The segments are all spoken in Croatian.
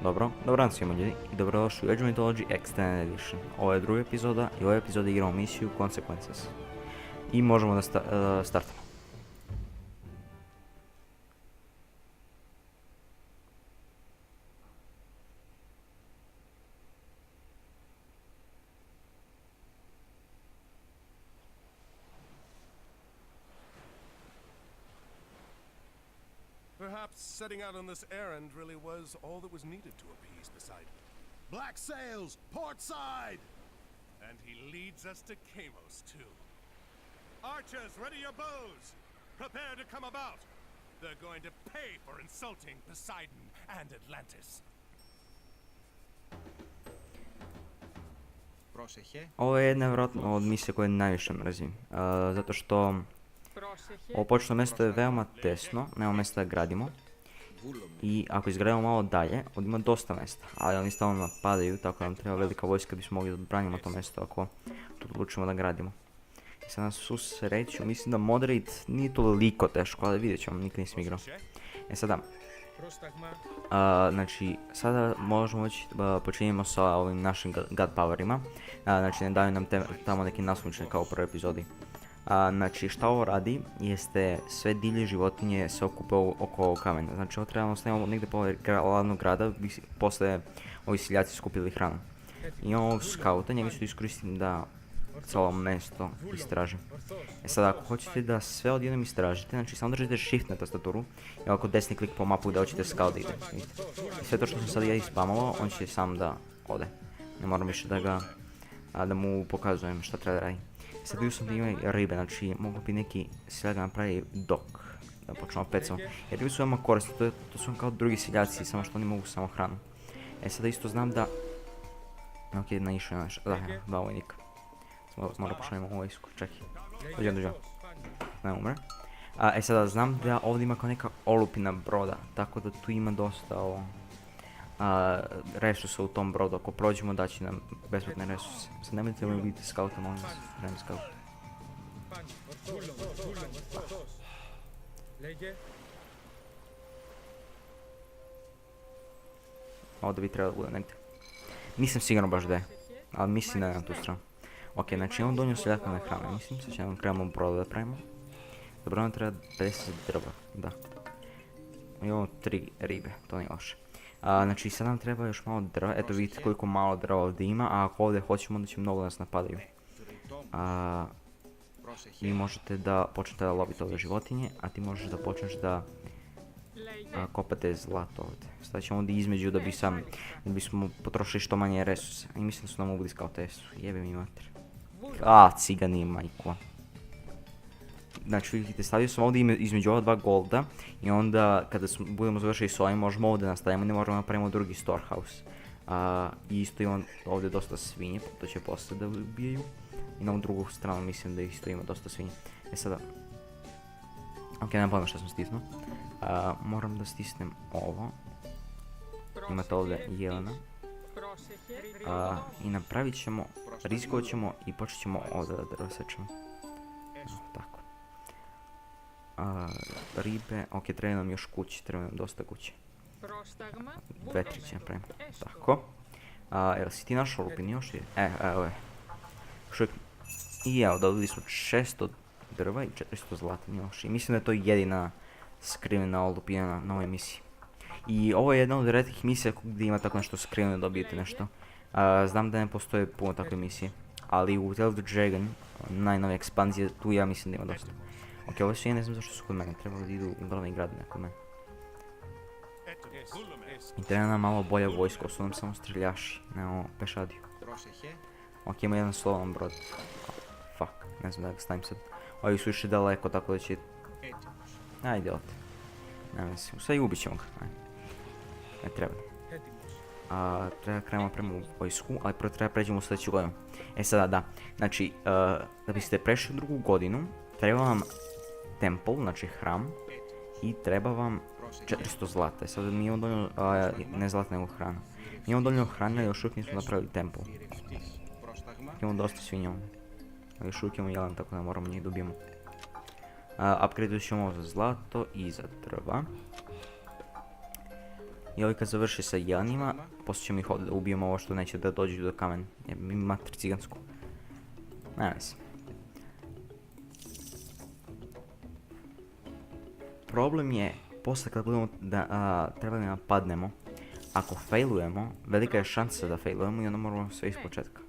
Dobro dan svima ljudi i dobrodošli u Age of Mythology Extended Edition. Ovo je druga epizoda i u ovoj epizodi igramo misiju Consequences. I možemo da startamo. Perhaps setting out on this errand really was all that was needed to appease Poseidon. Black sails, port side! And he leads us to Kamos, too. Archers, ready your bows! Prepare to come about! They're going to pay for insulting Poseidon and Atlantis. Ovo je nevjerojatno od misije koje najviše mrzim. Zato što ovo početno mjesto je veoma tesno, nema mjesta da gradimo. I ako izgradimo malo dalje, ovdje ima dosta mjesta, ali oni stalno napadaju, tako da nam treba velika vojska da bismo mogli da branimo to mjesto ako tu odlučimo da gradimo. I sad nas susreću, mislim da moderate nije toliko teško, ali vidjet ćemo, nikad nisam igrao. Sada, znači, sada možemo već počinjemo sa ovim našim god powerima. Znači, ne daju nam tamo neki nasmučne kao u prvoj epizodi. Znači, šta ovo radi, jeste sve divlje životinje se okupe oko kamena. Znači, ovo trebamo stavimo negdje po glavnog grada, posle ovi seljaci skupili hranu. I ovog skauta, njega ću iskoristim da cijelo mjesto istražim. Sad, ako hoćete da sve odjednom istražite, znači samo držite shift na tastaturu i ovako desni klik po mapu da hoćete scout da ide. I sve to što sam sad ja ispamovao, on će sam da ode. Ne moram više da mu pokazujem šta treba da radi. Sad vidio sam da ima ribe, znači mogu bi neki seljak da napravi dok. Da počnemo opet samo. Jer ribe su veoma korisni, to su kao drugi seljaci, samo što oni mogu samo hranu. Sada isto znam da... Ok, naišao je naš... Da, vojnik. Moram pošaljemo vojsku, čekaj. Dođem. Ne umre. Sada znam da ovdje ima kao neka olupina broda, tako da tu ima dosta resursa u tom brodu. Ako prođemo daći nam besplatne resurse. Sad nemojte mi biti scouta, molim vas. Vrem scout. Ovdje bi trebalo da bude negdje. Nisam siguran baš da je, ali mislim da je na tu stranu. Ok, znači imamo donju seljaka na hranu, mislim, sad ćemo trebamo broda da pravimo. Dobro, nam treba 50 drva, da. Imamo 3 ribe, to nije loše. Znači sad nam treba još malo drva, eto vidite koliko malo drva ovdje ima, a ako ovdje hoćemo onda će mnogo da nas napadaju. Vi možete da počnete da lovite ove životinje, a ti možeš da počneš da kopate zlato ovdje. Stavit ćemo ovdje između da bismo potrošili što manje resursa. I mislim da su nam ubili kao tesu, jebe mi mater. Cigani majko. Znači vidite, stavio sam ovdje između ova dva golda i onda kada budemo završili s ovim možemo ovdje nastavimo i ne moramo napravimo drugi storehouse. I isto imam ovdje dosta svinje, to će poslije da ubijaju. I na ovu drugu stranu mislim da isto ima dosta svinje. Sada... Ok, nemam pojma što sam stisnuo. Moram da stisnem ovo. Imate ovdje jelena. I napravit ćemo, rizikovat ćemo i počet ćemo ovdje da drva sečemo. Tako. Ribe, ok, treba nam još kući, treba nam dosta kuće. 2-3 će napravimo, tako. Jel si ti našao lupin još? Evo je. I evo, dobili smo 600 drva i 400 zlata, nije loše. I mislim da je to jedina skrivena olupina na ovoj misiji. I ovo je jedna od retkih misija gdje ima tako nešto skriveno da dobijete nešto. Znam da ne postoje puno takve misije, ali u Tale of the Dragon, najnovije ekspanzije, tu ja mislim da ima dosta. Ok, ovo su ne znam zašto su kod mene, trebalo da idu u glavni grad kod mene. I treba nam malo bolja vojska, ovo su nam samo streljaši, nemamo pešadiju. Ok, ima jedan slovan brod. Fuck, ne znam da ga stavim sad. Ovi su išli daleko, tako da će... Ajde, ovdje. Ne mislim, sve i ubit ćemo ga. Ne treba. Treba krenemo prema vojsku, ali prvo treba pređemo u sljedeću godinu. Sada da, znači, da biste prešli u drugu godinu, treba vam temple, znači hram, i treba vam 400 zlata. Sada mi imamo dovoljno, ne zlata nego hrana. Mi imamo dovoljno hrane, još uvijek nismo napravili temple. Imamo dosta svinja, ali još uvijek imamo jelen, tako da moramo njih dobijemo. Upgradeat ćemo za zlato i za drva. I ovi kad završi sa jelenima, poslije ćemo ih ovdje ubijemo ovo što neće da dođu do kamen. Ima matri cigansku. Nema se. Problem je, posle kad budemo trebali napadnemo, ako failujemo, velika je šansa da failujemo i onda moramo sve iz početka.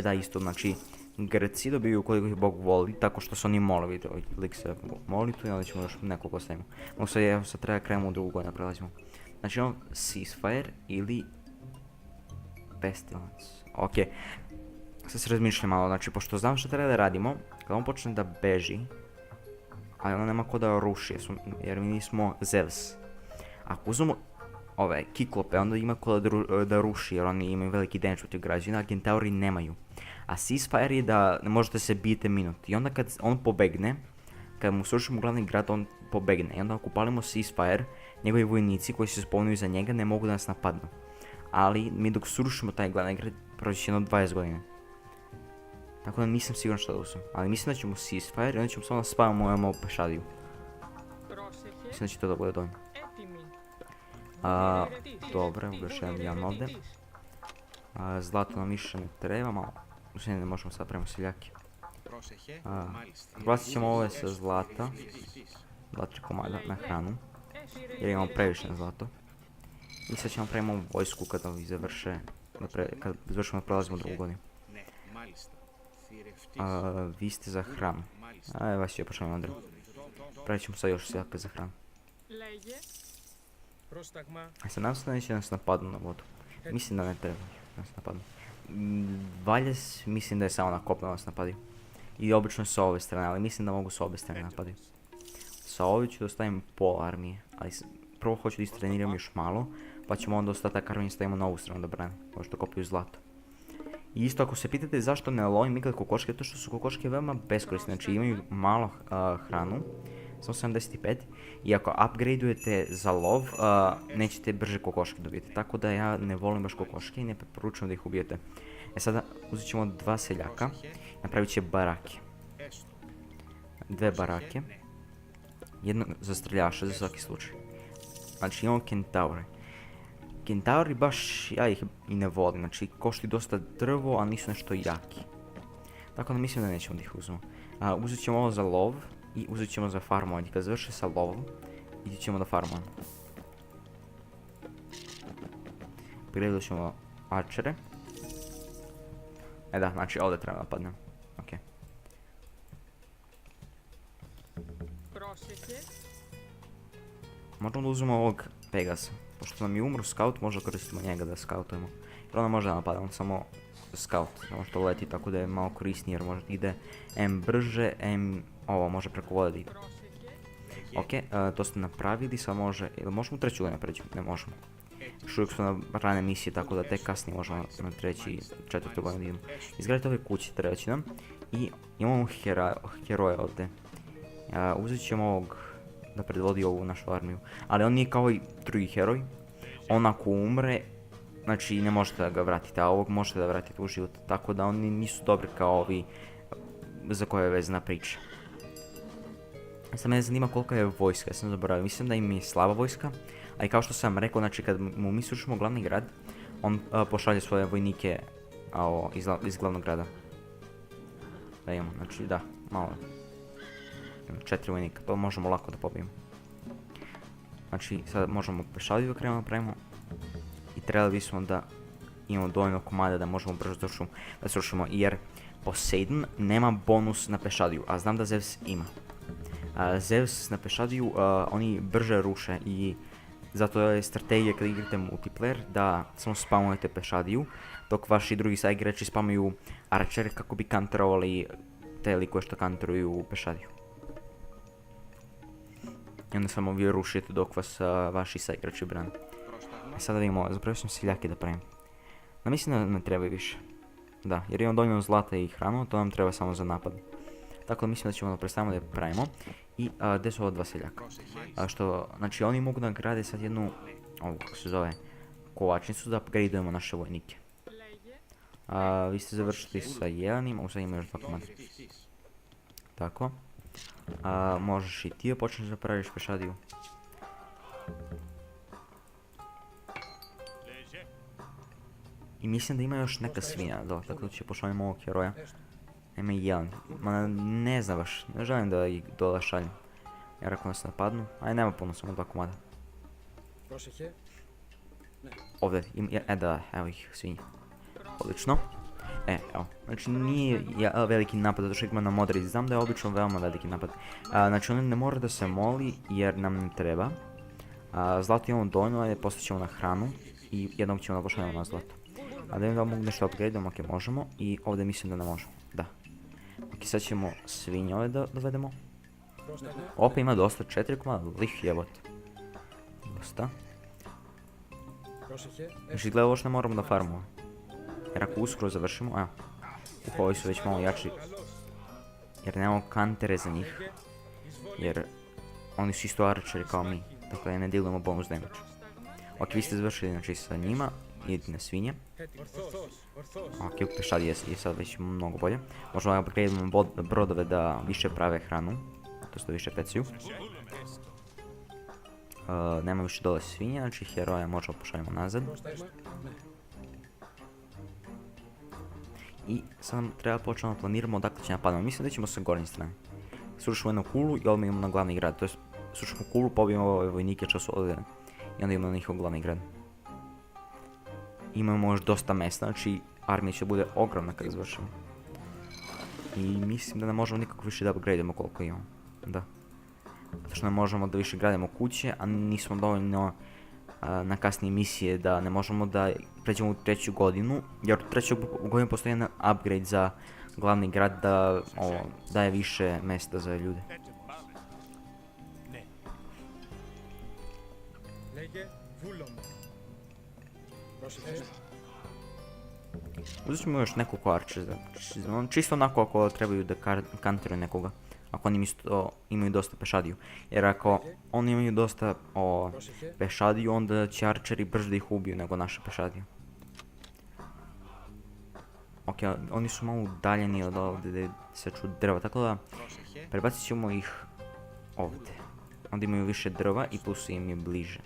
Da, isto, znači, Grci dobiju koliko ih Bog voli, tako što se oni mole, vidite, ovaj lik se moli tu i onda ćemo još nekoliko stavimo. Sad treba krenemo u drugu godinu, prelazimo. Znači imamo Ceasefire ili Pestilence. Ok, sad se razmišljam malo, znači pošto znam što treba da radimo, kad on počne da beži, ali ono nema ko da ruši, jer mi nismo Zeus. Ako uzmemo ove Kiklope, onda ima ko da ruši, jer oni imaju veliki damage protiv građana, a Kentauri nemaju. A Ceasefire je da ne možete se bijete minut. I onda kad on pobegne, kad mu srušimo glavni grad, on pobegne. I onda ako upalimo Ceasefire, njegovi vojnici koji se spomnuju za njega ne mogu da nas napadnu. Ali mi dok srušimo taj glavni grad, proći će jedno 20 godina. Tako da nisam siguran što da uzmem. Ali mislim da ćemo Ceasefire i onda ćemo samo da spavamo pešadiju. Mislim da će to da bude dovoljno. Dobro, još jedan ovdje. Zlato nam više ne treba, malo. Ne možemo sad prema seljaki. Glasit ćemo ove sa zlata. 2-3 komada na hranu. Jer imamo previše na zlato. I sad ćemo pravimo vojsku kad ovi završe. Kad završimo da prelazimo drugu godinu. Vi ste za hranu. Vas će počnemo Andrej. Pravit ćemo sad još seljaka za hranu. Sad nam se neće nas napadnu na vodu. Mislim da ne treba nas napadnu. Valjes mislim da je samo na kopnu nas napadaju. I obično sa ove strane, ali mislim da mogu sa obe strane napadaju. Sa ove ću da ostavim pola armije, ali prvo hoću da istreniram još malo, pa ćemo onda ostatak armije stavimo na ovu stranu da brane, kao što kopaju zlato. I isto ako se pitate zašto ne lovim nikad kokoške, to što su kokoške veoma beskorisne, znači imaju malo hranu, samo 75, i ako upgradeujete za lov, nećete brže kokoške dobiti, tako da ja ne volim baš kokoške i ne preporučujem da ih ubijete. Sada uzet ćemo 2 seljaka, napravit će barake. 2 barake, jedno za streljaše za svaki slučaj. Znači imamo Kentaure. Kentauri baš, ja ih i ne volim, znači koštaju dosta drvo, a nisu nešto jaki. Tako da mislim da nećemo da ih uzmemo. Uzet ćemo ovo za lov i uzet ćemo za farmovanje. Kad završi sa lovom, idit ćemo da farmujemo. Pregledat ćemo arčere. Da, znači ovdje treba napadnem. Ok. Možemo da uzmemo ovog Pegasa. Pošto nam je umro scout, možda koristimo njega da scoutujemo. Jer ona može da napada, on samo scout. Samo što leti, tako da je malo korisnije jer možda ide M brže, M ovo može preko vode da ide. Ok, to ste napravili, sad može, ili možemo u treću godinu preći? Ne možemo. Još uvijek su na rane misije, tako da tek kasnije možemo na treći, četvrtu godinu idemo. Izgradite ove kuće, treba će nam. I imamo heroje ovdje. Uzet ćemo ovog da predvodi ovu našu armiju. Ali on nije kao i drugi heroj. On ako umre, znači ne možete da ga vratite, a ovog možete da vratite u život. Tako da oni nisu dobri kao ovi za koje je vezana priča. Sad mene zanima kolika je vojska, ja sam zaboravio. Mislim da im je slaba vojska. A i kao što sam rekao, znači kad mu mi srušimo glavni grad, on pošalje svoje vojnike iz glavnog grada. Da imamo, znači da, malo. 4 vojnika, to možemo lako da pobijemo. Znači sad možemo pešadiju da krenemo napravimo. I trebali bismo da imamo dovoljno komada da možemo brzo da srušimo, jer Poseidon nema bonus na pešadiju, a znam da Zeus ima. Zeus na pešadiju oni brže ruše i zato je strategija kad igrate multiplayer da samo spamujete pešadiju, dok vaši drugi saigrači spamuju arčere kako bi kanterovali te likove što kanteruju pešadiju. I onda samo vi rušite dok vas vaši saigrači brane. Sada vidimo, zapravo sam seljake da pravim. No mislim da ne treba više. Da, jer imamo dovoljno zlata i hranu, to nam treba samo za napad. Tako da mislim da ćemo da predstavimo da je pravimo. I gdje su ova 2 seljaka? Znači oni mogu da grade sad jednu, kako se zove, kovačnicu da upgradeujemo naše vojnike. Vi ste završili sa jelenima, sad ima još 2 komada. Tako. Možeš i ti da počneš da praviš pešadiju. I mislim da ima još neka svinja, tako da će pošaljem ovog heroja. Ima i jedan, ma ne znam baš, ne želim da ih dole šaljem. Jer ako nas napadnu, aj nema puno, samo 2 komada. Ovdje, da, evo ih, svinje. Odlično. Evo, znači nije veliki napad, zato što ima na modri, znam da je obično veoma veliki napad. Znači on ne mora da se moli jer nam ne treba. Zlato imamo dovoljno, ajde postaćemo na hranu i jednog ćemo da pošaljemo na zlato. A da im da mogu nešto upgradeom, ok možemo i ovdje mislim da ne možemo, da. Ok, sad ćemo svinje ove da dovedemo. Opet ima dosta, 4 komada, lih jebot. Dosta. Znači gleda ovo što ne moramo da farmamo. Jer ako uskoro završimo, evo, ovi su već malo jači. Jer nemamo kantere za njih. Jer oni su isto arčeri kao mi, tako da ne dilujemo bonus damage. Ok, vi ste završili znači sa njima, idete na svinje. Ok, pešad je sad već mnogo bolje. Možemo da upgradeamo brodove da više prave hranu, to da više pecaju. Nema više dole svinja, znači heroja možemo pošaljemo nazad. I sad nam treba početi da planiramo odakle će napadamo. Mislim da ćemo sa gornje strane. Srušimo jednu kulu i odmah imamo na glavni grad. To je srušimo kulu, pobijemo ove vojnike što su ovdje. I onda imamo na njihov glavni grad. Imamo još dosta mesta, znači armija će bude ogromna kada završimo. I mislim da ne možemo nikako više da upgradeamo koliko imamo. Da. Zato što ne možemo da više gradimo kuće, a nismo dovoljno na kasnije misije da ne možemo da pređemo u 3. godinu. Jer u 3. godinu postoji jedan upgrade za glavni grad da daje više mesta za ljude. Uzet ćemo još nekoliko arčera, čisto onako ako trebaju da kanteraju nekoga. Ako oni imaju dosta pešadiju. Jer ako oni imaju dosta pešadiju, onda će arčeri brže da ih ubiju nego naša pešadija. Ok, oni su malo udaljeni od ovdje gdje se ču drva, tako da prebacit ćemo ih ovdje. Onda imaju više drva i plus im je bliže.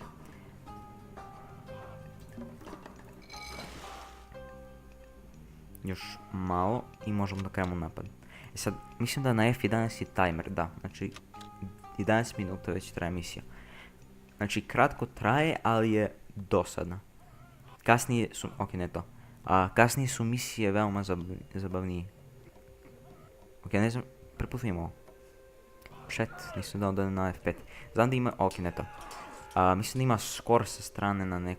Još malo i možemo da krenemo napad. E sad, mislim da na F11 je timer, da, znači 11 minuta već traje misija. Znači kratko traje, ali je dosadna. Kasnije su, ok ne to, kasnije su misije veoma zabavnije. Ok, ne znam, preputujem ovo. Chat, nisam dao da na F5. Znam da ima, ok ne to. Mislim da ima skor sa strane na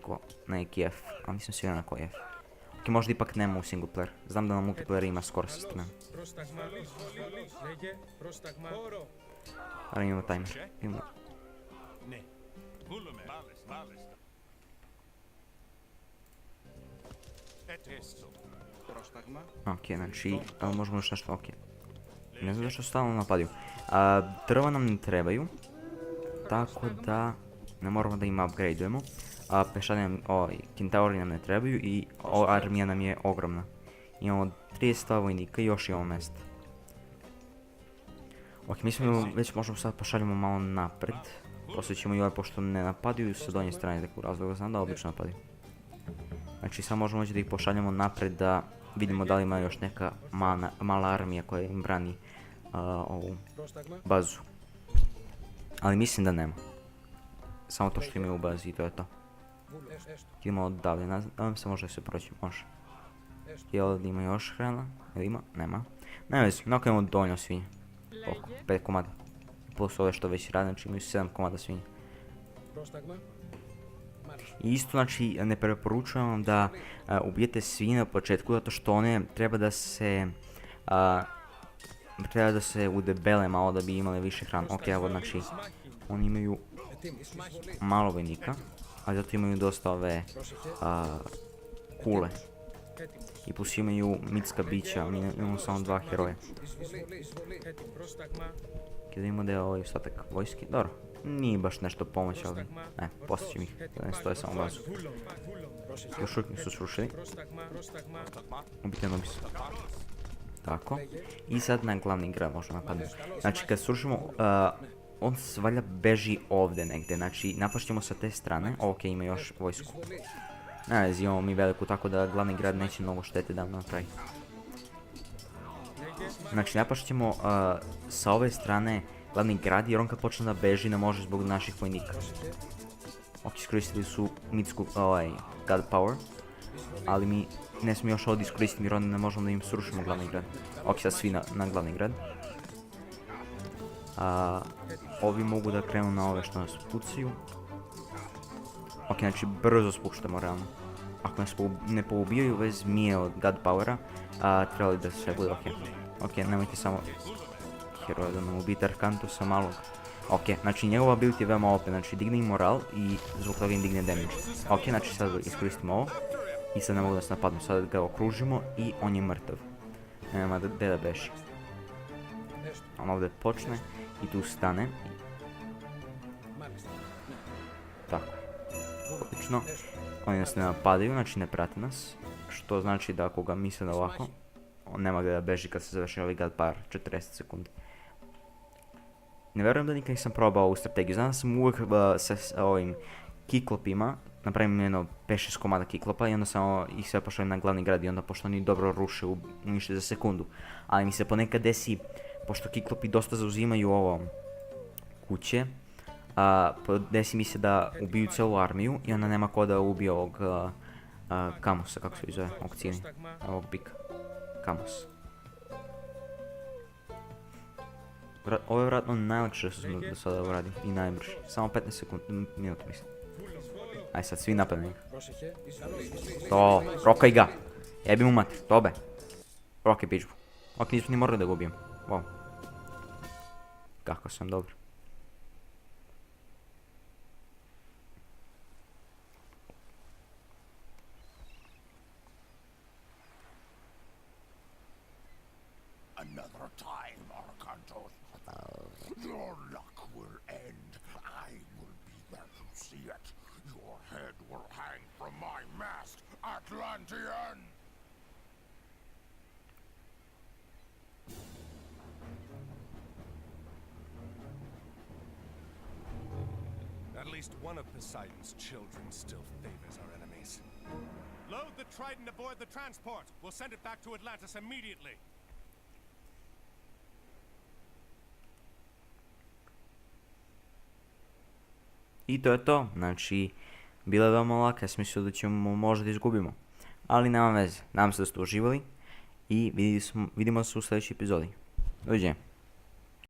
neki F, ali nisam siguran na koji F. Ok, možda ipak nema u single player. Znam da na multiplayer ima skor sa strane. Ali imamo timer. Ok, znači, možemo još nešto, ok. Ne znam zašto stalno napadaju. Drva nam ne trebaju. Tako da ne moramo da ima upgradeujemo. Pešadije, kintauri nam ne trebaju i armija nam je ogromna. Imamo 32 vojnika i još imamo mesta. Ok, mislim već možemo sad pošaljemo malo napred. Poslije ćemo i ovaj pošto ne napadaju sa donje strane nekog razloga, znam da obično napadaju. Znači sad možemo da ih pošaljemo napred da vidimo da li ima još neka mala armija koja im brani ovu bazu. Ali mislim da nema. Samo to što imaju u bazi i to je to. Idemo odavde, nadam se možda se proći, može. Jel ovdje ima još hrana? Jel ima? Nema. Ne vezi, nakon imamo dovoljno svinje. Koliko? 5 komada. Plus ove što već rade, znači imaju 7 komada svinje. I isto znači ne preporučujem vam da ubijete svinje na početku, zato što one treba da se udebele malo da bi imali više hrane. Ok, evo znači oni imaju malo vojnika, ali zato imaju dosta ove kule. I plus imaju mitska bića, mi imamo samo 2 heroja. Kada vidimo da je ovaj ostatak vojski, dobro, nije baš nešto pomoć, ali ne, poslije ću ih, da ne stoje samo bazu. Još uvijek nisu srušili. Ubiti jedno bis. Tako, i sad na glavni grad možemo napadnuti. Znači kad srušimo, on valjda beži ovdje negdje, znači napašćemo sa te strane, ok ima još vojsku. Ne vezi, imamo mi veliku, tako da glavni grad neće mnogo štete da nam napravi. Znači, napašat ćemo sa ove strane glavni grad, jer on kad počne da beži ne može zbog naših vojnika. Ok, iskoristili su mitsku, god power, ali mi ne smijemo još ovdje iskoristiti jer onda ne možemo da im srušimo glavni grad. Ok, sad svi na glavni grad. Ovi mogu da krenu na ove što nas pucaju. Ok, znači brzo spuštamo realno. Ako nas ne poubijaju već zmije od god powera, trebali da sve bude ok. Ok, nemojte samo heroja da nam ubiti Arkantusa malog. Ok, znači njegova ability je veoma OP, znači digne im moral i zbog toga im digne damage. Ok, znači sad iskoristimo ovo i sad ne mogu da se napadnu, sad ga okružimo i on je mrtav. Nema gdje da beži. On ovdje počne i tu stane. Tako. Odlično. Oni nas ne napadaju, znači ne prate nas. Što znači da ako ga misle da ovako, on nema gdje da beži kad se završi ovaj god par 40 sekundi. Ne vjerujem da nikad nisam probao ovu strategiju. Znam da sam uvijek sa ovim kiklopima napravim jedno 5-6 komada kiklopa i onda samo ih sve pošaljem na glavni grad i onda pošto oni dobro ruše unište za sekundu. Ali mi se ponekad desi, pošto kiklopi dosta zauzimaju ovo kuće, desi mi se da ubiju celu armiju i onda nema ko da ubije ovog Kamosa, kako se zove, ovog cijeni, ovog bika. Kamos. Ovo je vjerojatno najlakše što sam do sada uradio i najbrže. Samo 15 sekundi, minuta mislim. Aj sad, svi napad na njega. To, rokaj ga. Jebi mu mater, tobe. Rokaj pičbu. Ok, nismo ni morali da ga ubijem. Wow. Kako sam dobro. Another time, Arkantos. Your luck will end. I will be there to see it. Your head will hang from my mast, Atlantean! At least one of Poseidon's children still favors our enemies. Load the Trident aboard the transport. We'll send it back to Atlantis immediately. I to je to, znači, bila je veoma laka, ja sam mislio da ćemo možda da izgubimo. Ali nema veze, nadam se da ste uživali i vidimo se u sljedećoj epizodi. Doviđenja.